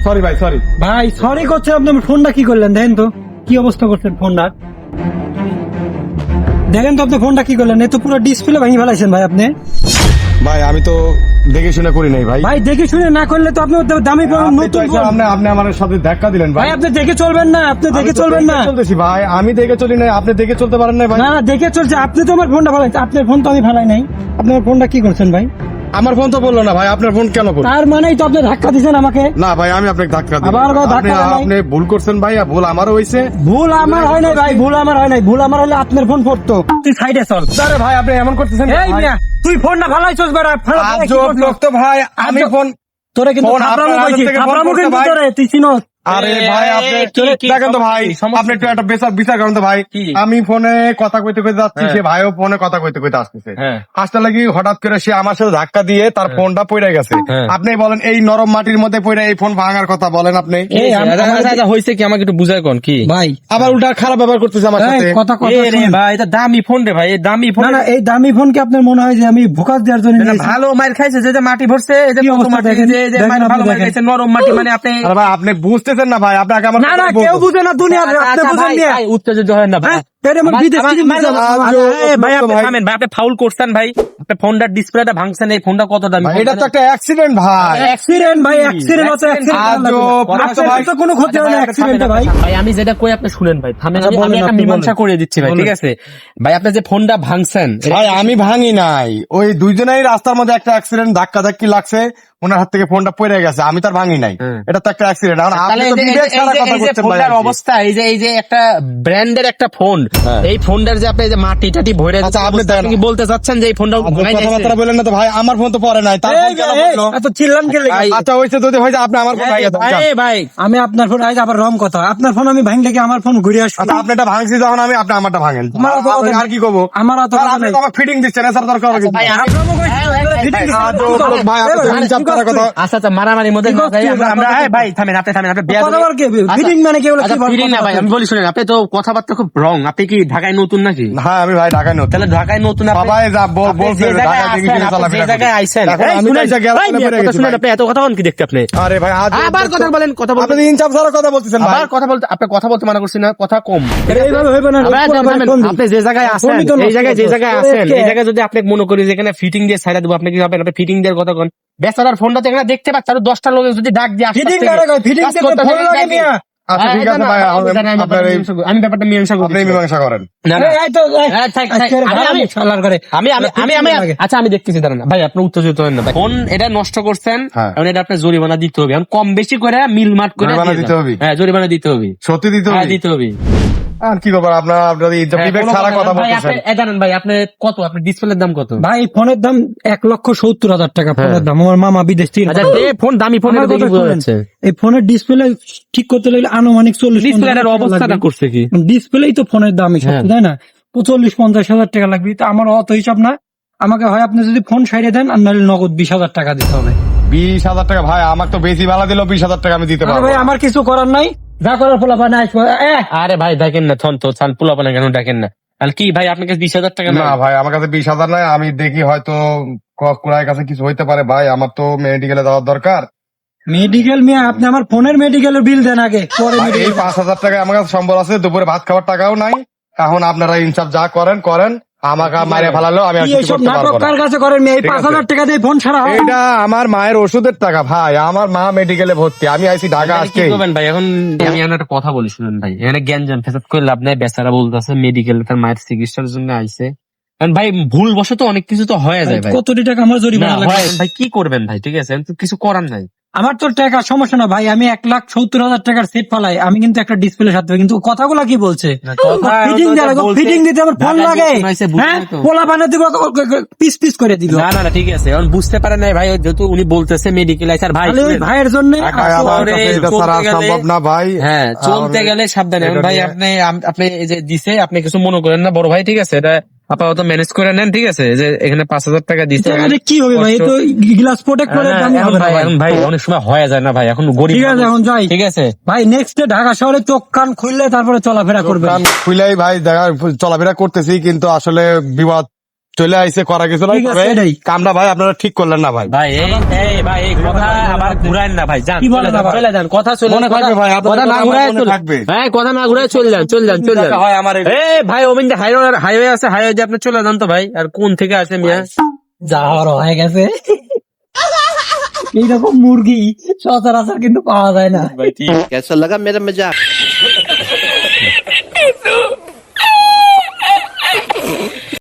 Sorry ভাই, sorry ভাই sorry করছেন আপনি, ফোনটা কি করলেন দেখেন তো, কি অবস্থা করছেন ফোনটা দেখেন তো, আপনি ফোনটা কি করলেন, এ তো পুরো ডিসপ্লে ভেঙে ফেলাইছেন ভাই আপনি। ভাই, আমি তো দেখে শুনে করি নাই ভাই। ভাই দেখে শুনে না করলে তো আপনি দামি ফোন, আপনি তো নতুন এসে ফোন। আপনি আমার সাথে ধাক্কা দিলেন ভাই। ভাই আপনি দেখে চলবেন না, আপনি আমি দেখে তো চলবেন না। চলতেছি ভাই, আমি দেখে চলি নাই, আপনি দেখে চলতে পারেন না ভাই। না না দেখে চলছে, আপনি তো আমার ফোনটা ফেলাইছেন, আপনার ফোন তো আমি ফেলাই নাই, আপনার ফোনটা কি করছেন ভাই? আমার ফোন তো বললো না ভাই, আপনার ফোন কেন করবো? তার মানেই তো আপনি ধাক্কা দিচ্ছেন আমাকে। না ভাই, আমি আপনাকে ধাক্কা দিই। আবার ধাক্কা দেয় নাই। আপনি ভুল করছেন ভাই, আর ভুল আমারও হয়েছে। ভুল আমার হয় নাই ভাই, ভুল আমার হয় নাই, ভুল আমার হলে আপনার ফোন পড়তো। তুই সাইডে চল। আরে ভাই, আপনি এমন করতেছেন কেন এই ভাই? মিয়া, তুই ফোনটা ফালাইছস বেটা, আজব লোক তো ভাই, আমি ফোন তোরে কিন্তু ফোন থাপড়ামো আপনার কইছি, হাত থেকে ফোন থাপড়ামো করতে কিন্তু ভাই। তোরে, তুই চিনস। আরে ভাই, আপনি দেখেন তো ভাই, আপনি একটু একটা বিচার করেন তো ভাই। আমি ফোনে কথা কইতে কইতে যাচ্ছি, সে ভাইও ফোনে কথা কইতে কইতে আসতেছে, আসতে লাগি হঠাৎ করে সে আমার সাথে ধাক্কা দিয়ে তার ফোনটা পড়ে গেছে। আপনি বলেন, এই নরম মাটির মধ্যে পড়ে এই ফোন ভাঙার কথা বলেন আপনি? হয়েছে কি আমাকে একটু বুঝায় কোন কি ভাই আবার উল্টা খারাপ ব্যবহার করতেছে আমার সাথে। কথা কথা এ রে শুনেন। ভাই, এটা দামি ফোন রে ভাই, এই দামি ফোন। না না, এই দামি ফোন কি আপনার মনে হয় যে আমি ভোকাস দেওয়ার জন্য নিয়েছি? ভালো মার খাইছে, যে যে মাটি ভরছে, এই যে কি কত অবস্থা মাটি, দেখেন, যে যে দেখেন মাটি আপনি ভালো মার দেখেন। খাইছে, নরম মাটি, মানে আপনি আরে ভাই, আপনি বুঝতেছেন না ভাই, আপনাকে আমার না না, কেউ বুঝে না দুনিয়ার, আপনি বুঝেন না। উত্তেজিত হয় না ভাই। হ্যাঁ, এটা আমার বিদেশ থেকে নিয়ে যাবো। ভাই আপনি থামেন ভাই, আপনি ফাউল করছেন ভাই, আপনি ফোনটার ডিসপ্লেটা ভাঙছেন, এই ফোনটা কত দামি? ভাই, এটা তো একটা অ্যাক্সিডেন্ট ভাই। অ্যাক্সিডেন্ট ভাই, অ্যাক্সিডেন্ট হচ্ছে আপনার তো কোনো ক্ষতি হয় না অ্যাক্সিডেন্টে ভাই। ভাই আমি যেটা কই আপনি শুনেন ভাই, থামেন, আচ্ছা, আমি বলেন, একটা আপনি মীমাংসা বলেন। করে দিচ্ছি ভাই, ঠিক আছে ভাই? আপনি যে ফোনটা ভাঙছেন, ভাই আমি ভাঙি নাই, ওই দুইজনেই রাস্তার মধ্যে একটা অ্যাক্সিডেন্ট, ধাক্কা ধাক্কি লাগছে, ওনার হাত থেকে ফোনটা পড়ে গেছে, আমি তার ভাঙি নাই। এটা তো একটা অ্যাক্সিডেন্ট। তাহলে এই যে ফোনটার অবস্থা, এই যে একটা ব্র্যান্ডের একটা ফোন, এই ফোনটার যে আপনি যে মাটি টাটি ভরে, আচ্ছা, আপনি আপনি কি বলতে চাচ্ছেন যে এই ফোনটা কথাবার্তা বলেন না তো ভাই, আমার ফোন তো পরে নাই, তার ফোন কেন পড়লো? এত চিল্লান কে লেগে? আচ্ছা হয়েছে, যদি হয়েছে আপনি আমার ফোন ভাঙিয়ে দেন। ভাই ভাই আমি আপনার ফোন আজ আবার রং কথা, আপনার ফোন আমি ভাঙলে কি আমার ফোন ঘুরে আসবে? আচ্ছা, আপনি এটা ভাঙছি যখন, আমি আপনি আমারটা ভাঙেন। আমার অত কথা আর কি করবো? আমার অত স্যার, কথা আপনি নাই। তো আমার ফিটিং দিচ্ছেন, স্যার দরকার হবে কিন্তু। ভাই, ভাই, আপনি তো হিসাব করার কথা। আচ্ছা আচ্ছা, মারামারির মধ্যে না যাই, আমরা ভাই থামেন, আপনি থামেন, আপনি কথা বলার কি? ফিটিং মানে কি হলো? আচ্ছা ফিটিং না ভাই, আমি বলি শুনেন, আপনি তো কথাবার্তা খুব রং। আপনি কি ঢাকায় নতুন নাকি? হ্যাঁ, আমি ভাই ঢাকায় নতুন। তাহলে ঢাকায় নতুন, সবাই যা বলছে ঢাকায় থেকে কিনে চালাফেরা যে জায়গায় আইছেন, এখন আমি তো এই জায়গায় ভাই, আলোচনা করে কথা গেছি শুনেন, ভাই। আপনি এত কথা বলেন কি দেখতে আপনি? আরে ভাই, আবার কথা বলেন, কথা আপনি বলেন, ইনচাপ ছাড়া কথা বলতেছেন ভাই। আবার কথা বলতে, আপনি কথা বলতে মানা করছি না, কথা কম। এইভাবে হইবে না। আবার থামেন, আপনি যে জায়গায় আছেন, ফোনই তো নষ্ট এই জায়গায় যে করছো। জায়গায় আছেন, এই জায়গায় যদি আপনি মনে করি যে এখানে ফিটিং দিয়ে ছাইড়া দেবো, আপনি কি ভাবেন? আপনি ফিটিং দেওয়ার কথা কোন? বেচারার ফোনটা তো এখানে দেখতে পাচ্ছেন, আরো 10টা লোক যদি ডাক দিয়ে ফিটিং করে কই? ফিটিং কাজ থেকে করতে ফোন থাকে, লাগে ডাক মিয়া। আচ্ছা ঠিক আছে ভাই, আমি ব্যাপারটা মীমাংসা করি। আপনি মীমাংসা করেন। না, না। এই তো থাক, আমি শালার করে আচ্ছা আমি দেখতেছি, দাঁড়ান না। ভাই আপনি উত্তেজিত হন না ভাই। ফোন এটা নষ্ট করছেন, হ্যাঁ। এখন এটা আপনার জরিমানা দিতে হবে, এখন কম বেশি করে মিলমাট করে জরিমানা দিয়ে দিতে যান। হবে? হ্যাঁ, জরিমানা দিতে হবে, সত্যি দিতে হ্যাঁ হবে? দিতে হবে। আর কি ব্যাপার, আপনার ইজ্জত হ্যাঁ, বিবেক কোনো ছাড়া কথা ভাই, বলতেছেন। জানেন ভাই আপনি কত, আপনি ডিসপ্লের দাম কত? ভাই ফোনের দাম 1,70,000 টাকা ফোনের দাম। আমার মামা বিদেশ থেকে আচ্ছা ফোন দামি ফোন আমার কথা শুনেন, এই ফোনের ডিসপ্লে ঠিক করতে লাগলে আনুমানিক 40-50,000 ডিসপ্লের টাকা অবস্থাটা লাগবে। করছে কি? ডিসপ্লেই তো ফোনের দামই সব, তাই না? 40-50,000 টাকা লাগবে, তো আমার অত হিসাব না। আমাকে হয় আপনি যদি ফোন সাইডে দেন, আর নাহলে নগদ 20,000 টাকা দিতে হবে। 20,000 টাকা? ভাই আমাকে তো বেশি ভাড়া দিল, 20,000 টাকা আমি দিতে আরে পারবো ভাই না। আমার কিছু করার নাই, যা করার ফলাফল আসবো। আরে ভাই দেখেন না, থন তো ছান পোলাপানা কেন ডাকেন না? আর কি ভাই, আপনার কাছে 20,000 টাকা না ভাই, আমার কাছে 20,000 নাই, আমি দেখি হয়তো কুড়ার কাছে কিছু হইতে পারে ভাই, আমার তো মেডিকেলে যাওয়ার দরকার। মেডিকেল মিয়া, আপনি আমার ফোনের মেডিকেলের বিল দেন আগে, পরে ভাই, এই 5,000 টাকা আমার কাছে সম্বল আছে, দুপুরে ভাত খাওয়ার টাকাও নাই। এখন আপনারা ইনসাফ যা করেন করেন, আমাকে মারে ফেলালো, আমি আর কি কিছু এইসব করতে নাটক পারবো কার না। কাছে করেন মিয়া? এই ঠিক আছে। 5,000 টাকা দিয়ে ফোন ছাড়া হয়? এটা আমার মায়ের ওষুধের টাকা ভাই, আমার মা মেডিকেলে ভর্তি, আমি আইছি ঢাকা কি আজকে। করবেন ভাই? এখন আমি এখন একটা কথা বলি শুনেন ভাই, এখানে জ্ঞান ফেসাদ করে লাভ নাই। বেচারা বলতেছে মেডিকেলে তার মায়ের চিকিৎসার জন্য আইছে। কারণ ভাই ভুল বশত অনেক কিছু তো হয়ে যায় ভাই। কত টাকা আমার না জরিমানা লাগবে? হয় ভাই, কি করবেন ভাই? ঠিক আছে, তো কিছু করার নাই। আমার তো টাকা সমস্যা না ভাই, আমি 1,70,000 টাকার সেট ফালাই, আমি কিন্তু একটা ডিসপ্লে সাথে, কিন্তু কথাগুলো কি বলছে? ফিটিং ফিটিং দিতে আমার ফোন লাগে, হ্যাঁ পোলা বানিয়ে দিব, পিস পিস করে দিব। না না না, ঠিক আছে, এখন বুঝতে পারে নাই ভাই, যেহেতু উনি বলতেছে মেডিকেল আইছে। আর ভাই তাহলে ওই ভাইয়ের জন্য ভাই, আমার আসলে কাছে এটা চলতে ছাড়া গেলে- সম্ভব না ভাই। হ্যাঁ, চলতে গেলে সাবধানে। এখন এটা ভাই নিয়ে- আপনি এই যে দিছে, আপনি কিছু মনে করেন না বড় ভাই, ঠিক আছে? এটা আপাতত ম্যানেজ করে নেন, ঠিক আছে? যে এখানে 5,000 টাকা দিচ্ছে, কি হবে ভাই? এই তো গ্লাস প্রোটেক্ট করে দামি হবে না ভাই। এখন ভাই অনেক সময় হয়ে যায় না ভাই, এখন গরিব ঠিক আছে, মানুষ। এখন যাই। ঠিক আছে ভাই নেক্সট ডে ঢাকা শহরে চোখ কান খুললে তারপরে চলাফেরা করবে। কারণ খুলেই ভাই দেখা চলাফেরা করতেছি, কিন্তু আসলে বিবাদ চলে আইসে করা গেছিল ঠিক আছে, তবে এটাই। কামটা ভাই আপনারা ঠিক করলেন না ভাই। ভাই এই কথা আবার ঘুরাইন না ভাই, যান কি বলেন আবার? চলে যান, কথা চলে মনে থাকবে ভাই, আপনার কথা না কথা ঘুরায় মনে চলে থাকবে। হ্যাঁ, কথা না ঘুরায় চলে যান, চলে যান, চলে যান। হয় আমার এই- ভাই ওমিন হাইওয়ে আছে, হাইওয়ে দিয়ে আপনি চলে যান তো ভাই। আর কোন থেকে আসে মিয়া? যাওয়ার হয়ে গেছে এইরকম মুরগি সচরাচর কিন্তু পাওয়া যায় না। कैसा लगा मेरा मजाक?